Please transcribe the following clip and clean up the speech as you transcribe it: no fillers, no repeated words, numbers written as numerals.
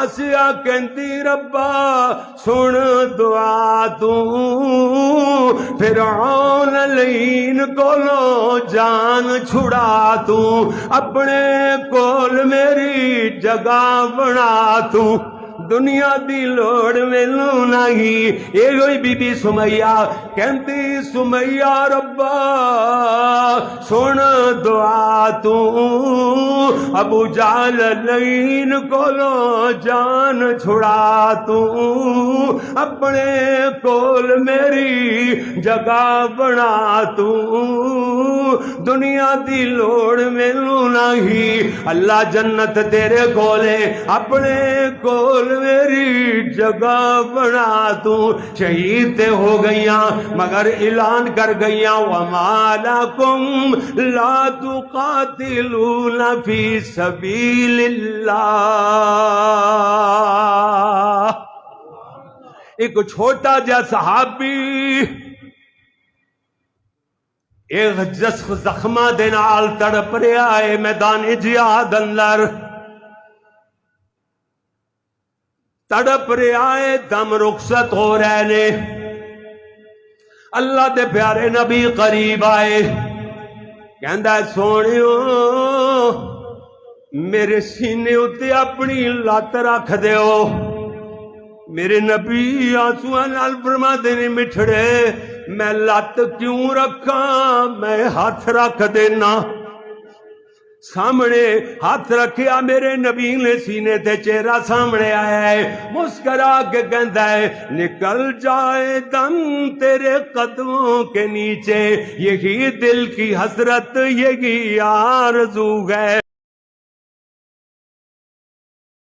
آسیہ کہندی ربا سن دعا تو فرعون لین کولو جان چھڑا تو اپنے کول میری جگہ بنا تو دنیا دی لوڑ مینوں نہیں اے ہوئی بی بی سمیہ کہندی سمیہ ربا سن دعا تو ابو جہل لین کولو جان چھڑا تو اپنے کول میری جگہ بنا تو دنیا دی لوڑ مینوں نہیں اللہ جنت تیرے کولے اپنے کول میری جگہ بنا تو شہید تے ہو گئیاں مگر اعلان کر گئیاں وَمَا لَكُمْ لَا تُقَاتِلُونَ فِي سَبِيلِ اللَّهِ ایک چھوٹا جا صحابی ایک زخمہ دے نال تڑپ رہا ہے میدان جہاد اندر تڑپ رہا ہے دم رخصت ہو رہے نے اللہ دے پیارے نبی قریب آئے کہندا ہے سونیو میرے سینے اتے اپنی لات رکھ دیو میرے نبی آنسواں نال فرماندے نے مٹھڑے میں لات کیوں رکھاں میں ہاتھ رکھ دینا سامنے ہاتھ رکھیا میرے نبی نے سینے تے چہرہ سامنے آیا ہے مسکرا کے کہندا ہے نکل جائے دم تیرے قدموں کے نیچے یہی دل کی حسرت یہی آرزو ہے